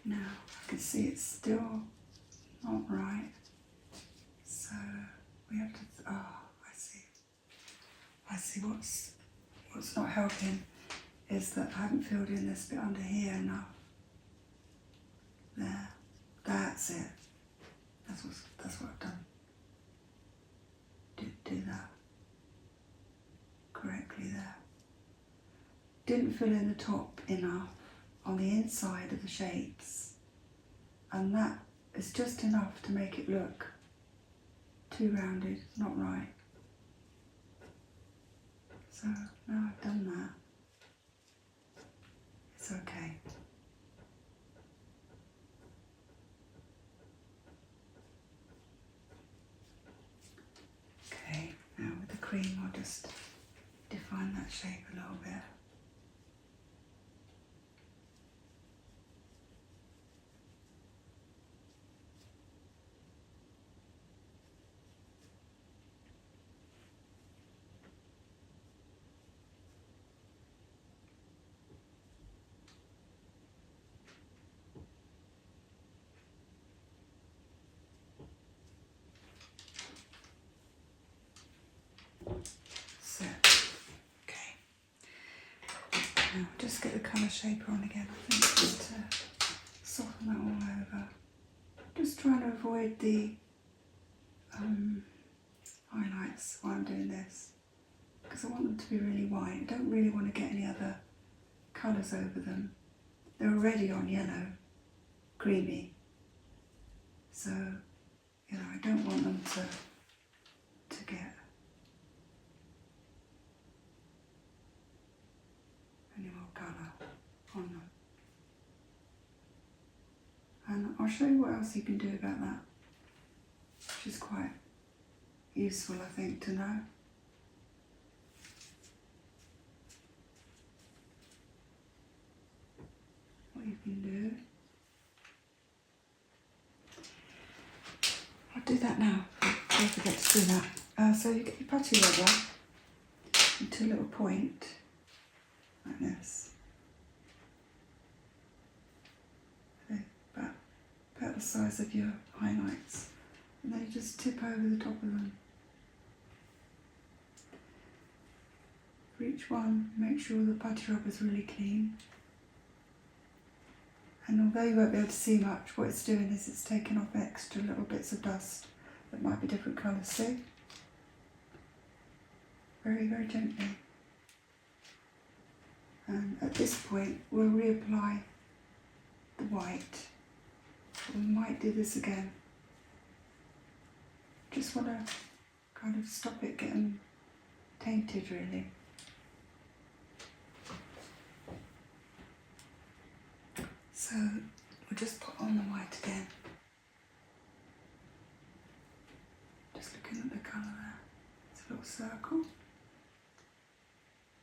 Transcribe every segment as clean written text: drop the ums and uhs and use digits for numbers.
Now I can see it's still not right, so we have to, I see what's not helping is that I haven't filled in this bit under here enough. There, that's it. That's what I've done. Did do that correctly there. Didn't fill in the top enough on the inside of the shapes, and that is just enough to make it look too rounded, not right. So now I've done that, it's okay. Okay, now with the cream I'll just define that shape a little bit. So, okay. Now just get the colour shaper on again. I think just to soften that all over. Just trying to avoid the highlights while I'm doing this, because I want them to be really white. I don't really want to get any other colours over them. They're already on yellow, creamy. So, you know, I don't want them to get any more colour on them. And I'll show you what else you can do about that, which is quite useful, I think, to know. What you can do. I'll do that now. Don't forget to do that. So you get your putty rubber into a little point like this. Okay, about the size of your highlights, and then you just tip over the top of them. For each one, make sure the putty rubber is really clean. And although you won't be able to see much, what it's doing is it's taking off extra little bits of dust that might be different colours. See? Very, very gently. And at this point, we'll reapply the white. We might do this again. Just want to kind of stop it getting tainted, really. So we'll just put on the white again. Just looking at the colour there. It's a little circle.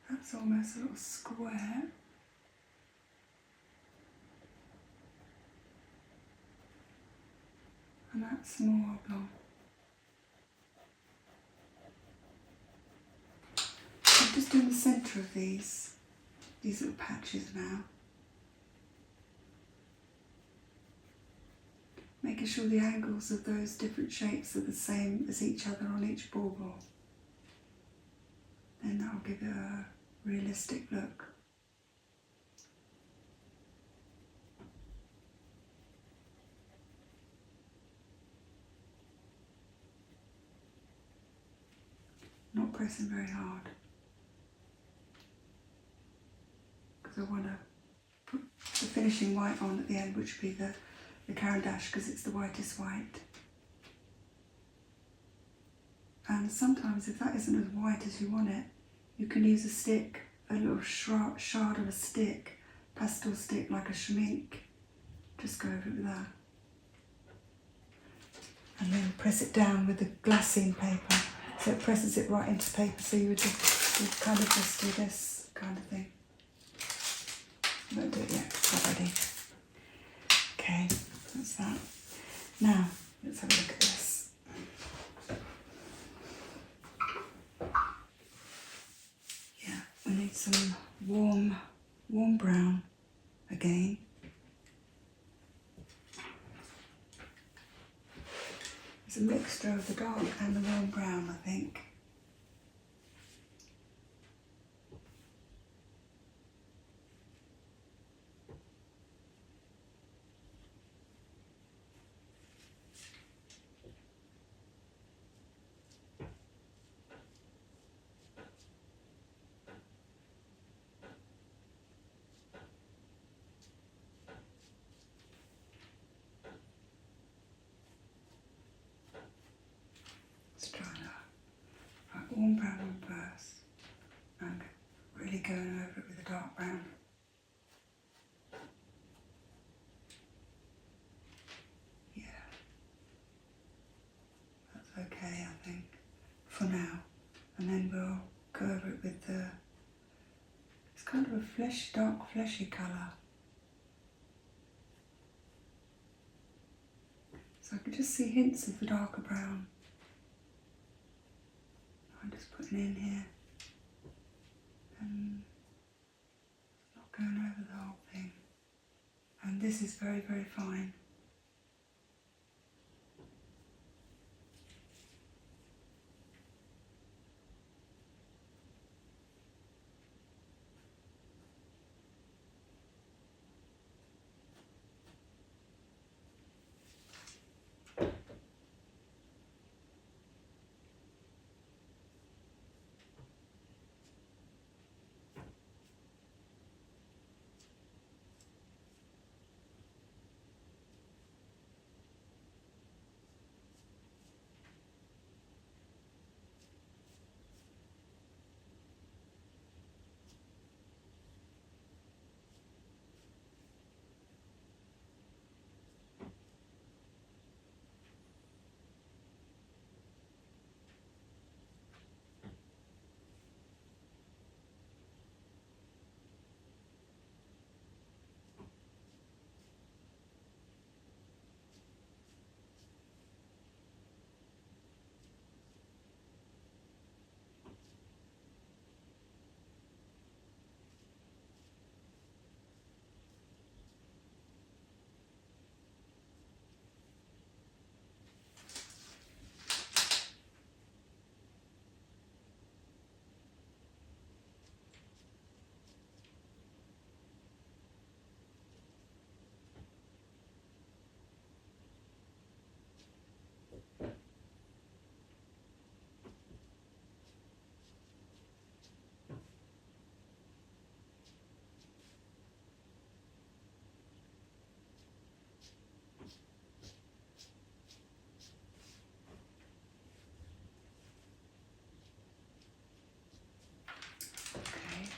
That's almost a little square. And that's more oblong. I'm just doing the centre of these little patches now. Making sure the angles of those different shapes are the same as each other on each bauble. Then that'll give it a realistic look. Not pressing very hard, because I want to put the finishing white on at the end, which would be the Caran d'Ache, because it's the whitest white. And sometimes if that isn't as white as you want it, you can use a stick, a little shard of a stick, pastel stick like a schmink. Just go over it with that. And then press it down with the glassine paper, so it presses it right into paper, so you'd kind of just do this kind of thing. I won't do it yet, it's not ready. Okay, that's that. Now, let's have a look at this. Yeah, we need some warm brown again. It's a mixture of the dark and the warm brown, I think. Let's try that. Right, warm brown on first, and really going over it with a dark brown. Yeah, that's okay, I think, for now. And then we'll go over it with the, it's kind of a dark fleshy colour. So I can just see hints of the darker brown. I'm just putting in here and not going over the whole thing. And this is very, very fine.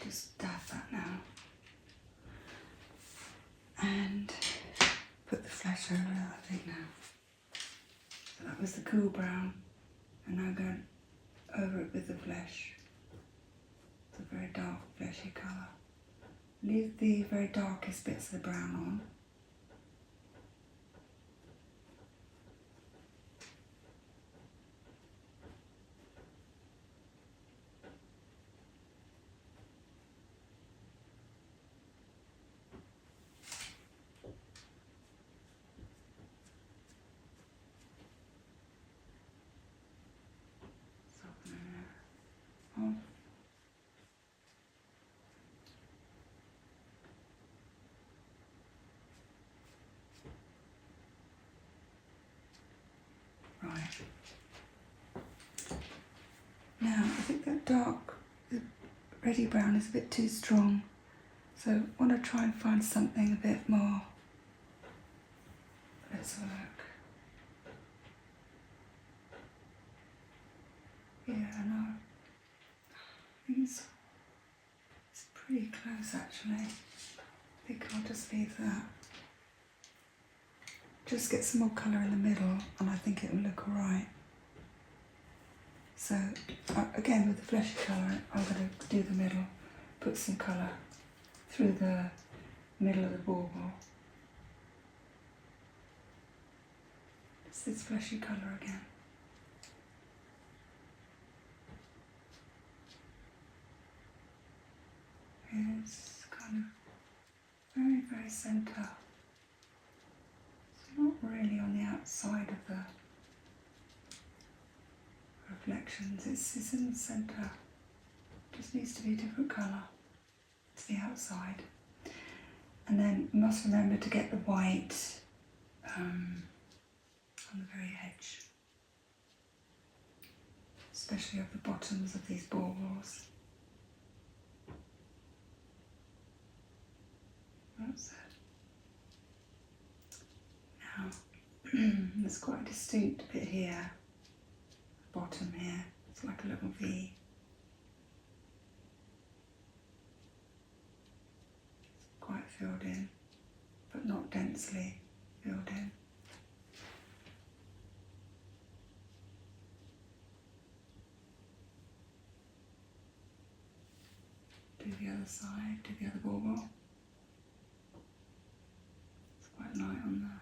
Just dab that now and put the flesh over it, I think now. So that was the cool brown, and now going over it with the flesh. It's a very dark fleshy colour. Leave the very darkest bits of the brown on. Right. Now, I think that dark, the reddy brown is a bit too strong, so I want to try and find something a bit more. Let's have a look. Yeah, no, I think it's pretty close actually. I think I'll just leave that. Just get some more colour in the middle and I think it will look alright. So again with the fleshy colour I'm going to do the middle, put some colour through the middle of the bauble. It's this fleshy colour again. It's kind of very, very centre. It's not really on the outside of the reflections. It's in the centre. Just needs to be a different colour to the outside. And then you must remember to get the white on the very edge, especially of the bottoms of these baubles. That's it. Now, there's quite a distinct bit here, bottom here. It's like a little V. It's quite filled in, but not densely filled in. Do the other side, do the other bauble. It's quite light on there.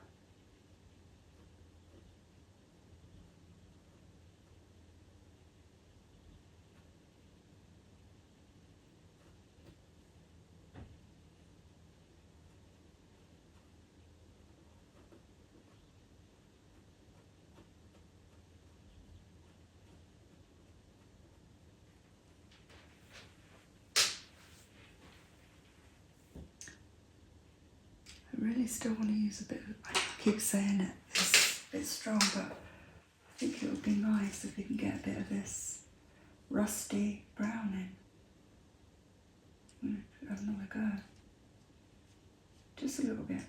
I really still want to use a bit of, I keep saying it, it's a bit strong, but I think it would be nice if we can get a bit of this rusty brown in. Have another go. Just a little bit.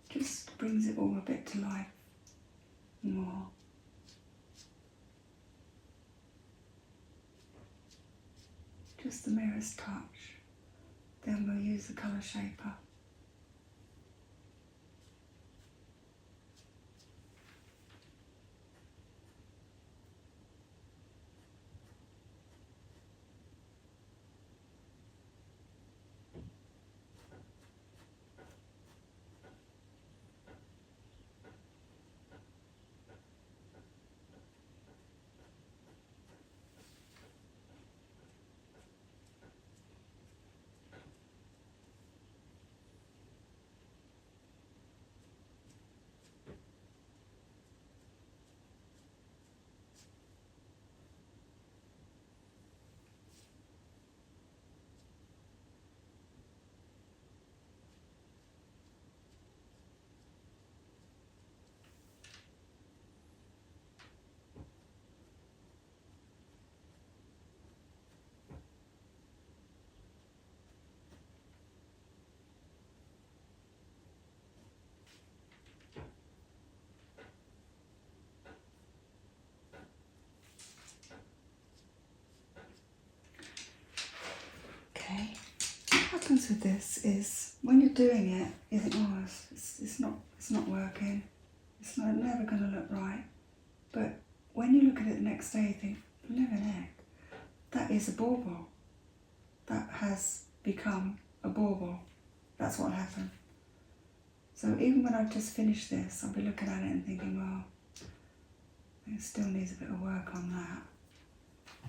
Just brings it all a bit to life more. Just the merest touch. Then we'll use the colour shaper. Okay. What happens with this is when you're doing it, you think, oh, it's not working. It's never going to look right. But when you look at it the next day, you think, living heck, that is a bauble. That has become a bauble. That's what happened. So even when I've just finished this, I'll be looking at it and thinking, well, it still needs a bit of work on that.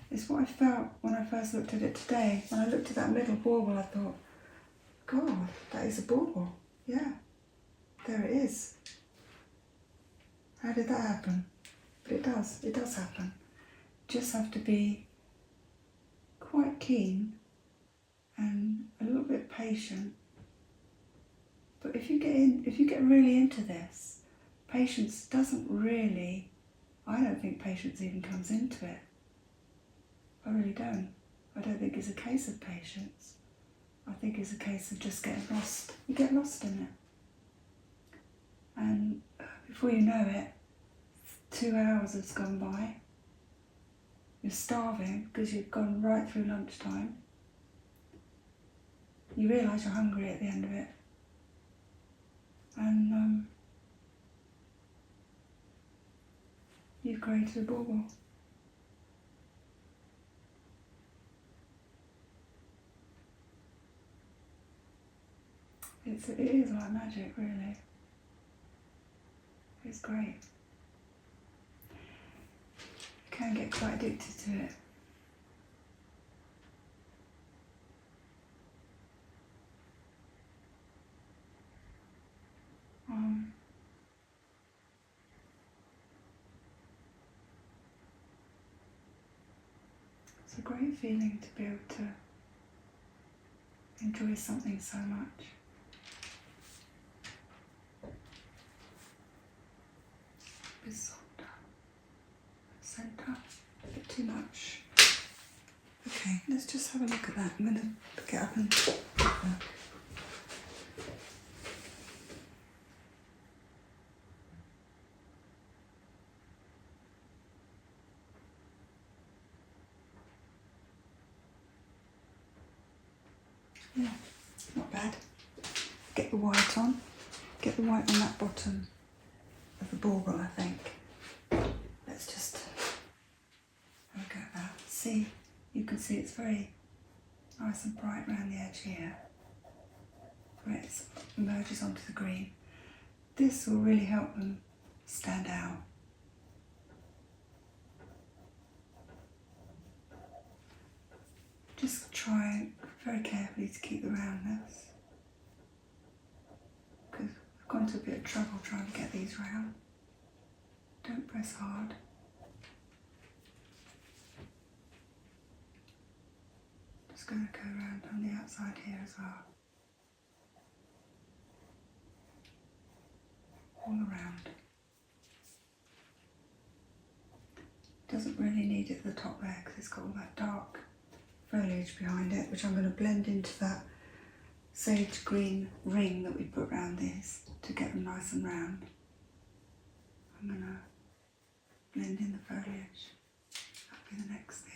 It's what I felt when I first looked at it today. When I looked at that middle bauble, I thought, God, that is a bauble. Yeah, there it is. How did that happen? But it does happen. You just have to be quite keen and a little bit patient. But if you get really into this, patience doesn't really, I don't think patience even comes into it. I really don't. I don't think it's a case of patience. I think it's a case of just getting lost. You get lost in it. And before you know it, 2 hours has gone by. You're starving because you've gone right through lunchtime. You realise you're hungry at the end of it. And you've created a bauble. It is like magic, really. It's great. You can get quite addicted to it. great feeling to be able to enjoy something so much. A bit softer. Centre. A bit too much. Okay, let's just have a look at that. I'm going to get up and look. Yeah, not bad. Get the white on. Get the white on that bottom of the bauble, I think. Let's just have a go at that. See, you can see it's very nice and bright around the edge here, where it emerges onto the green. This will really help them stand out. Just try very carefully to keep the roundness, because I've gone to a bit of trouble trying to get these round. Don't press hard. Just going to go around on the outside here as well. All around. Doesn't really need it at the top there because it's got all that dark foliage behind it, which I'm going to blend into that sage green ring that we put around these to get them nice and round. I'm going to blend in the foliage. That'll be the next thing.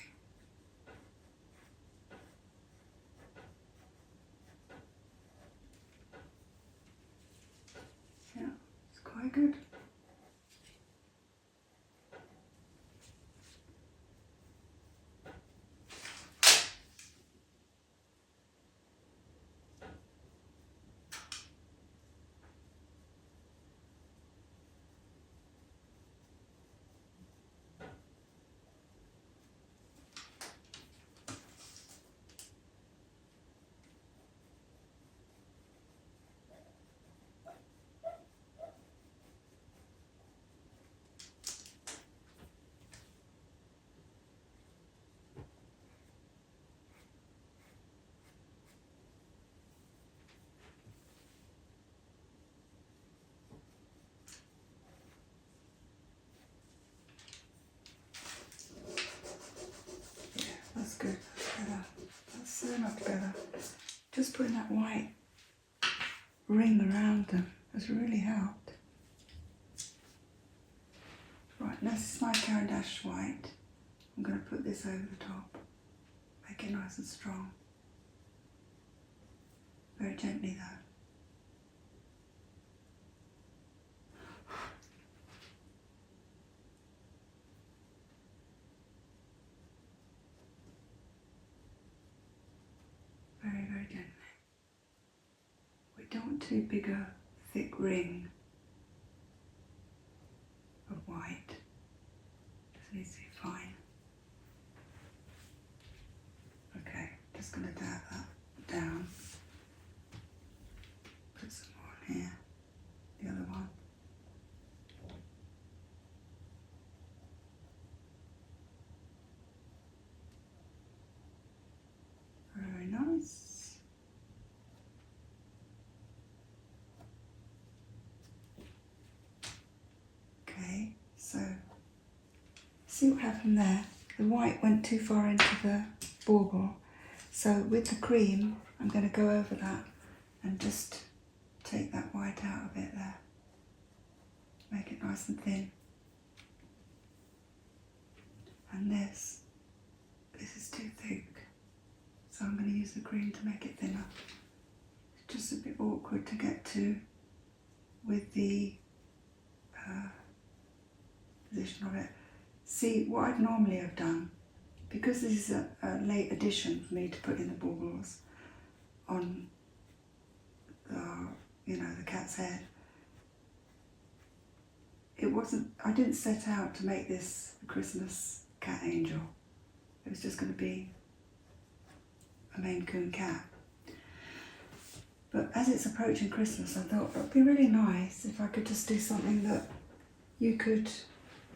Yeah, it's quite good. That's good, that's better. That's so much better. Just putting that white ring around them has really helped. Right, this is my Caran d'Ache white. I'm going to put this over the top. Make it nice and strong. Very gently though. Very, very gently. We don't want too big a thick ring of white. Just needs to be fine. Okay, just going to dab that down. Put some more on here. The other one. Very nice. Okay, so see what happened there? The white went too far into the bauble. So with the cream, I'm going to go over that and just take that white out of it there. Make it nice and thin. And this is too thick. So I'm going to use the cream to make it thinner. It's just a bit awkward to get to with the position of it. See, what I'd normally have done, because this is a late addition for me to put in the baubles on the cat's head, I didn't set out to make this a Christmas cat angel. It was just going to be a Maine Coon cat. But as it's approaching Christmas, I thought it would be really nice if I could just do something that you could,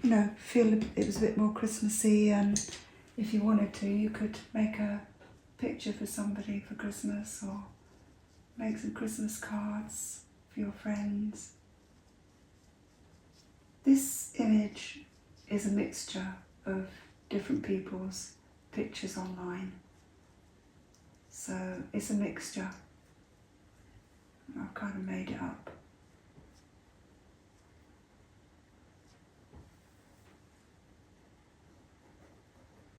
feel it was a bit more Christmassy, and if you wanted to, you could make a picture for somebody for Christmas, or make some Christmas cards for your friends. This image is a mixture of different people's pictures online. So it's a mixture. I've kind of made it up.